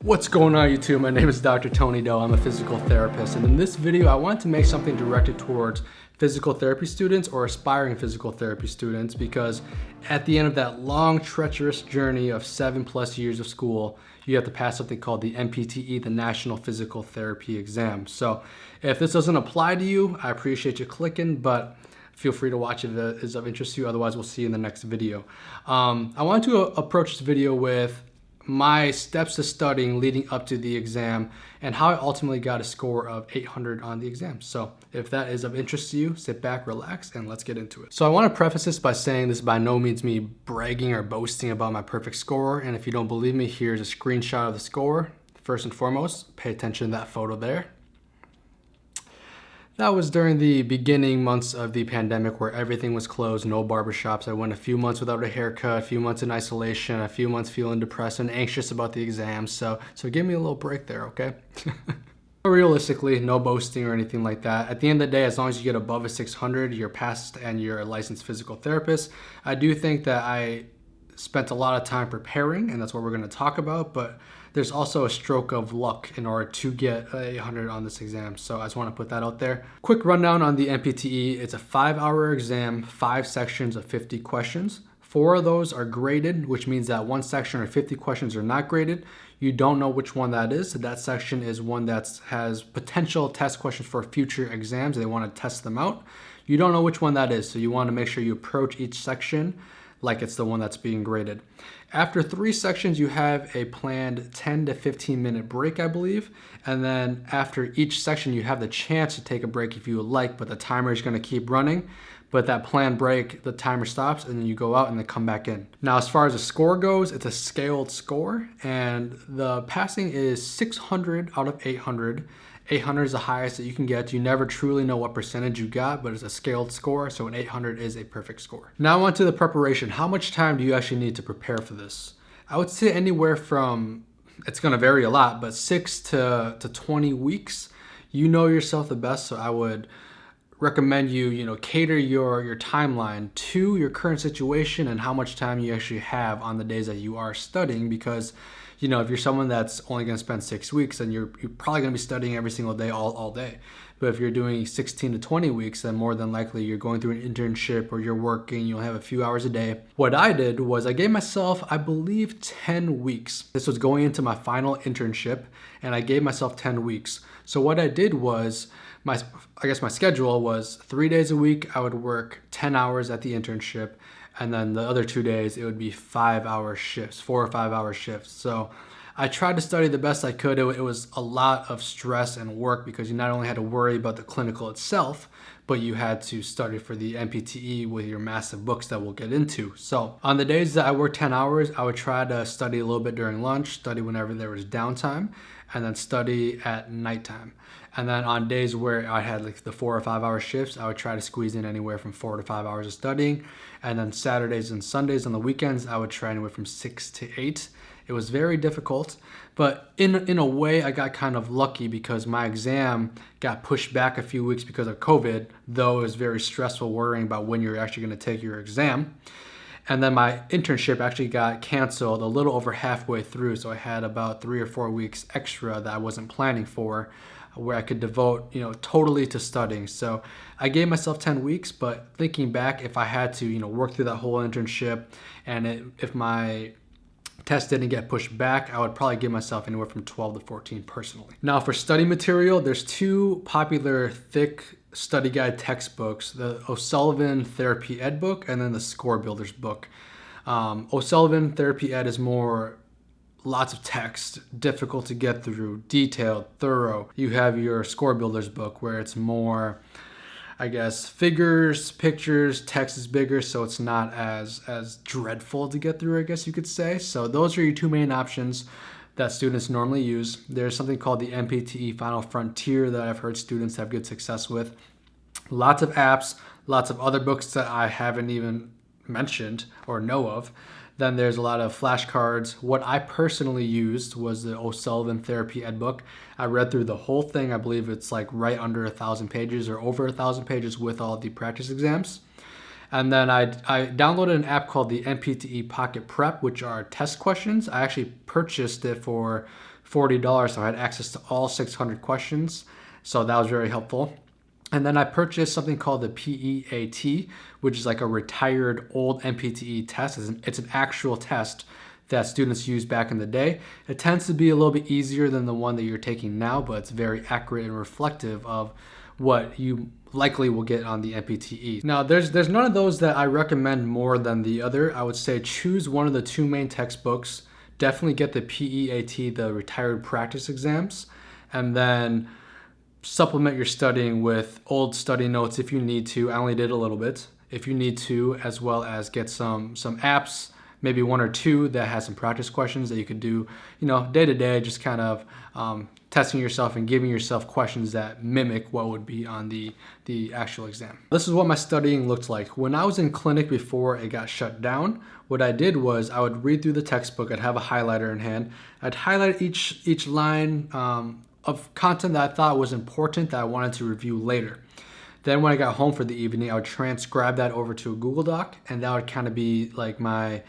What's going on YouTube? My name is Dr. Tony Doe. I'm a physical therapist, and in this video I want to make something directed towards physical therapy students or aspiring physical therapy students, because at the end of that long treacherous journey of 7+ years of school, you have to pass something called the NPTE, the National Physical Therapy Exam. So if this doesn't apply to you, I appreciate you clicking, but feel free to watch if it is of interest to you. Otherwise, we'll see you in the next video. I want to approach this video with my steps to studying leading up to the exam and how I ultimately got a score of 800 on the exam. So if that is of interest to you, sit back, relax, and let's get into it. So I want to preface this by saying this is by no means me bragging or boasting about my perfect score. And if you don't believe me, here's a screenshot of the score. First and foremost, pay attention to that photo there. That was during the beginning months of the pandemic where everything was closed, no barbershops. I went a few months without a haircut, a few months in isolation, a few months feeling depressed and anxious about the exam. So give me a little break there, okay? Realistically, no boasting or anything like that. At the end of the day, as long as you get above a 600, you're passed and you're a licensed physical therapist. I do think that I spent a lot of time preparing, and that's what we're going to talk about, but there's also a stroke of luck in order to get 800 on this exam. So I just want to put that out there. Quick rundown on the NPTE. It's a 5-hour exam, 5 sections of 50 questions. 4 of those are graded, which means that one section or 50 questions are not graded. You don't know which one that is. So that section is one that has potential test questions for future exams. They want to test them out. You don't know which one that is, so you want to make sure you approach each section like it's the one that's being graded. After 3 sections, you have a planned 10 to 15 minute break, I believe. And then after each section, you have the chance to take a break if you would like, but the timer is going to keep running. But that planned break, the timer stops, and then you go out and then come back in. Now, as far as the score goes, it's a scaled score, and the passing is 600 out of 800. 800 is the highest that you can get. You never truly know what percentage you got, but it's a scaled score, so an 800 is a perfect score. Now on to the preparation. How much time do you actually need to prepare for this? I would say anywhere from, it's gonna vary a lot, but 6 to 20 weeks. You know yourself the best, so I would recommend you cater your timeline to your current situation and how much time you actually have on the days that you are studying, because if you're someone that's only going to spend 6 weeks, then you're probably going to be studying every single day all day. But if you're doing 16 to 20 weeks, then more than likely you're going through an internship or you're working, you'll have a few hours a day. What I did was I gave myself, I believe, 10 weeks. This was going into my final internship, and I gave myself 10 weeks. So what I did was, my schedule was 3 days a week. I would work 10 hours at the internship, and then the other 2 days it would be 5-hour shifts, 4 or 5 hour shifts. So I tried to study the best I could. It was a lot of stress and work because you not only had to worry about the clinical itself, but you had to study for the NPTE with your massive books that we'll get into. So on the days that I worked 10 hours, I would try to study a little bit during lunch, study whenever there was downtime, and then study at nighttime. And then on days where I had like the 4 or 5 hour shifts, I would try to squeeze in anywhere from 4 to 5 hours of studying. And then Saturdays and Sundays on the weekends, I would try anywhere from 6 to 8. It was very difficult, but in a way I got kind of lucky because my exam got pushed back a few weeks because of COVID, though it was very stressful worrying about when you're actually going to take your exam. And then my internship actually got canceled a little over halfway through, so I had about 3 or 4 weeks extra that I wasn't planning for, where I could devote, totally to studying. So I gave myself 10 weeks, but thinking back, if I had to, work through that whole internship, and if my test didn't get pushed back, I would probably give myself anywhere from 12 to 14 personally. Now for study material, there's 2 popular thick study guide textbooks, the O'Sullivan Therapy Ed book and then the Score Builders book. O'Sullivan Therapy Ed is more lots of text, difficult to get through, detailed, thorough. You have your Score Builders book where it's more, figures, pictures, text is bigger, so it's not as dreadful to get through, I guess you could say. So those are your 2 main options that students normally use. There's something called the NPTE Final Frontier that I've heard students have good success with. Lots of apps, lots of other books that I haven't even mentioned or know of. Then there's a lot of flashcards. What I personally used was the O'Sullivan Therapy Ed book. I read through the whole thing. I believe it's like right under 1,000 pages or over 1,000 pages with all the practice exams. And then I downloaded an app called the NPTE Pocket Prep, which are test questions. I actually purchased it for $40, so I had access to all 600 questions. So that was very helpful. And then I purchased something called the PEAT, which is like a retired old NPTE test. It's an actual test that students used back in the day. It tends to be a little bit easier than the one that you're taking now, but it's very accurate and reflective of what you likely will get on the NPTE. Now, there's none of those that I recommend more than the other. I would say choose one of the two main textbooks. Definitely get the PEAT, the retired practice exams, and then supplement your studying with old study notes if you need to. I only did a little bit. If you need to, as well as get some apps, maybe one or two that has some practice questions that you could do, day to day, just kind of testing yourself and giving yourself questions that mimic what would be on the actual exam. This is what my studying looked like. When I was in clinic before it got shut down, what I did was I would read through the textbook. I'd have a highlighter in hand. I'd highlight each line of content that I thought was important that I wanted to review later. Then when I got home for the evening, I would transcribe that over to a Google Doc, and that would kind of be like my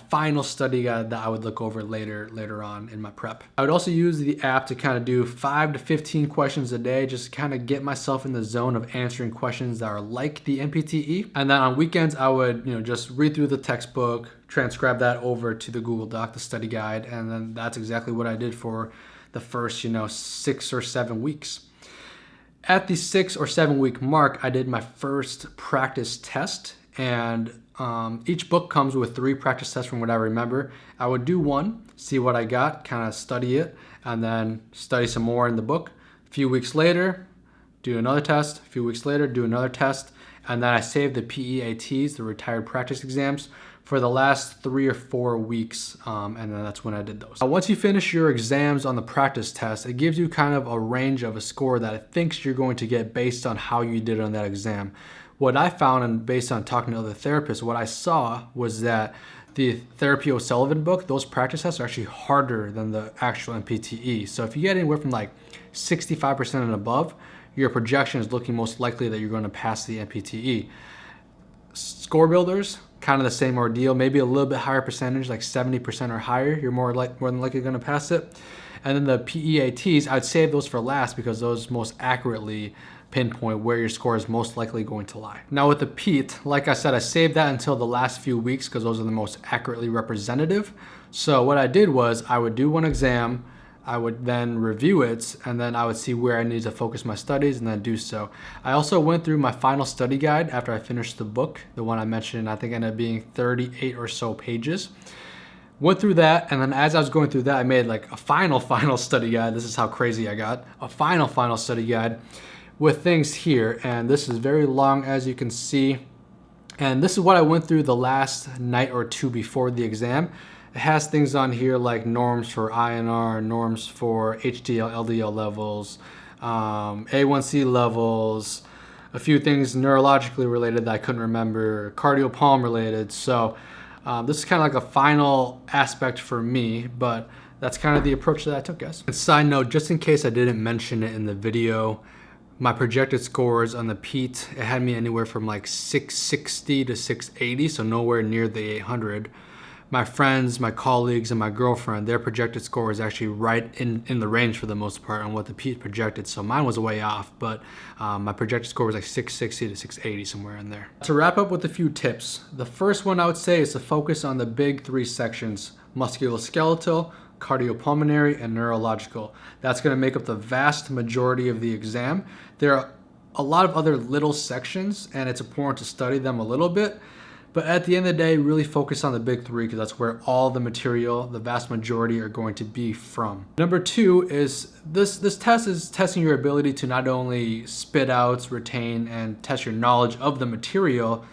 final study guide that I would look over later on in my prep. I would also use the app to kind of do 5 to 15 questions a day, just kind of get myself in the zone of answering questions that are like the NPTE. And then on weekends, I would just read through the textbook, transcribe that over to the Google Doc, the study guide, and then that's exactly what I did for the first 6 or 7 weeks. At the 6 or 7 week mark, I did my first practice test, and each book comes with 3 practice tests from what I remember. I would do one, see what I got, kind of study it, and then study some more in the book. A few weeks later, do another test. A few weeks later, do another test. And then I saved the PEATs, the retired practice exams, for the last 3 or 4 weeks, and then that's when I did those. Once you finish your exams on the practice test, it gives you kind of a range of a score that it thinks you're going to get based on how you did on that exam. What I found, and based on talking to other therapists, what I saw was that the Therapy O'Sullivan book, those practice tests are actually harder than the actual NPTE. So if you get anywhere from like 65% and above, your projection is looking most likely that you're going to pass the NPTE. Score builders, kind of the same ordeal, maybe a little bit higher percentage, like 70% or higher, you're more than likely going to pass it. And then the PEATs, I'd save those for last because those most accurately pinpoint where your score is most likely going to lie. Now with the PEAT, like I said, I saved that until the last few weeks because those are the most accurately representative. So what I did was I would do one exam, I would then review it, and then I would see where I need to focus my studies and then do so. I also went through my final study guide after I finished the book, the one I mentioned, I think ended up being 38 or so pages. Went through that, and then as I was going through that, I made like a final study guide. This is how crazy I got. A final study guide with things here, and this is very long, as you can see. And this is what I went through the last night or two before the exam. It has things on here like norms for INR, norms for HDL, LDL levels, A1C levels, a few things neurologically related that I couldn't remember, cardiopulmonary related. So this is kind of like a final aspect for me, but that's kind of the approach that I took, guys. And side note, just in case I didn't mention it in the video, my projected scores on the PEAT, it had me anywhere from like 660 to 680, so nowhere near the 800. My friends, my colleagues, and my girlfriend, their projected score is actually right in the range for the most part on what the PEAT projected. So mine was way off, but my projected score was like 660 to 680, somewhere in there. To wrap up with a few tips, the first one I would say is to focus on the big 3 sections: musculoskeletal, cardiopulmonary, and neurological. That's going to make up the vast majority of the exam. There are a lot of other little sections, and it's important to study them a little bit. But at the end of the day, really focus on the big 3 because that's where all the material, the vast majority, are going to be from. Number 2 is this test is testing your ability to not only spit out, retain, and test your knowledge of the material,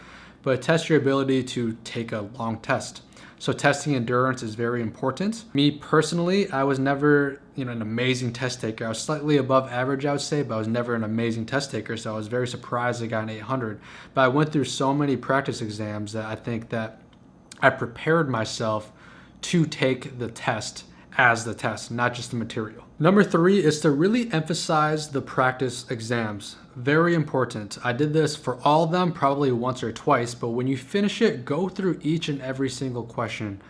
but test your ability to take a long test. So testing endurance is very important. Me personally, I was never an amazing test taker. I was slightly above average, I would say, but I was never an amazing test taker, so I was very surprised I got an 800. But I went through so many practice exams that I think that I prepared myself to take the test as the test, not just the material. Number 3 is to really emphasize the practice exams. Very important. I did this for all of them, probably once or twice, but when you finish it, go through each and every single question.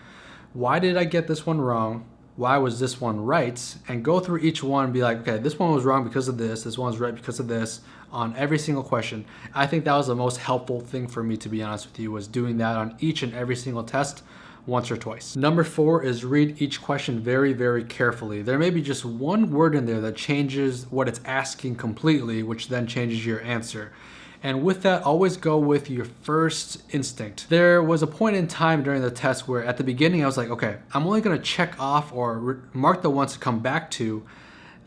Why did I get this one wrong? Why was this one right? And go through each one and be like, okay, this one was wrong because of this one was right because of this, on every single question. I think that was the most helpful thing for me, to be honest with you, was doing that on each and every single test once or twice. Number 4 is read each question very, very carefully. There may be just one word in there that changes what it's asking completely, which then changes your answer. And with that, always go with your first instinct. There was a point in time during the test where at the beginning I was like, okay, I'm only gonna check off or mark the ones to come back to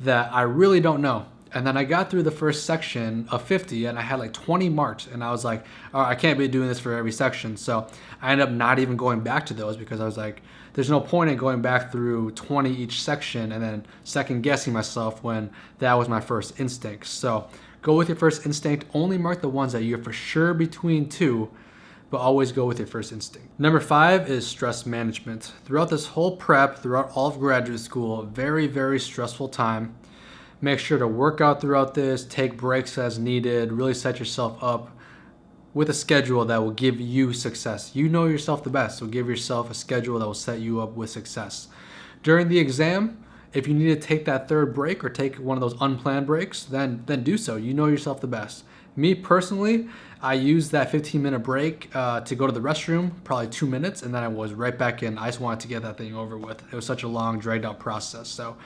that I really don't know. And then I got through the first section of 50 and I had like 20 marked, and I was like, all right, I can't be doing this for every section. So I ended up not even going back to those because I was like, there's no point in going back through 20 each section and then second guessing myself when that was my first instinct. So go with your first instinct, only mark the ones that you're for sure between two, but always go with your first instinct. Number 5 is stress management. Throughout this whole prep, throughout all of graduate school, very, very stressful time. Make sure to work out throughout this, take breaks as needed, really set yourself up with a schedule that will give you success. You know yourself the best, so give yourself a schedule that will set you up with success. During the exam, if you need to take that third break or take one of those unplanned breaks, then do so. You know yourself the best. Me personally, I used that 15-minute break to go to the restroom, probably 2 minutes, and then I was right back in. I just wanted to get that thing over with. It was such a long, dragged out process. So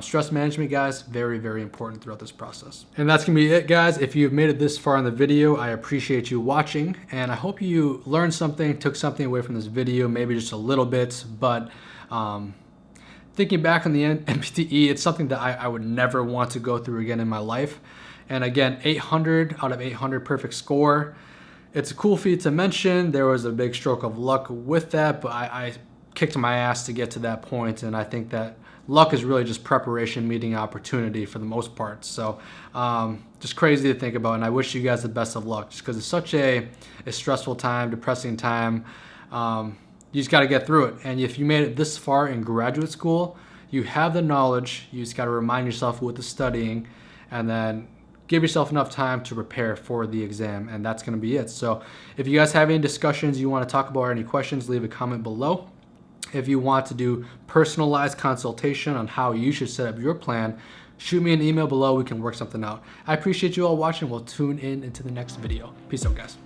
stress management, guys, very, very important throughout this process. And that's gonna be it, guys. If you've made it this far in the video, I appreciate you watching, and I hope you learned something, took something away from this video, maybe just a little bit, but thinking back on the NPTE, it's something that I would never want to go through again in my life. And again, 800 out of 800 perfect score. It's a cool feat to mention. There was a big stroke of luck with that, but I kicked my ass to get to that point. And I think that luck is really just preparation meeting opportunity for the most part. So just crazy to think about. And I wish you guys the best of luck, just because it's such a stressful time, depressing time. You just got to get through it. And if you made it this far in graduate school, you have the knowledge. You just got to remind yourself with the studying, and then give yourself enough time to prepare for the exam, and that's going to be it. So if you guys have any discussions you want to talk about or any questions, leave a comment below. If you want to do personalized consultation on how you should set up your plan, shoot me an email below. We can work something out. I appreciate you all watching. We'll tune in into the next video. Peace out, guys.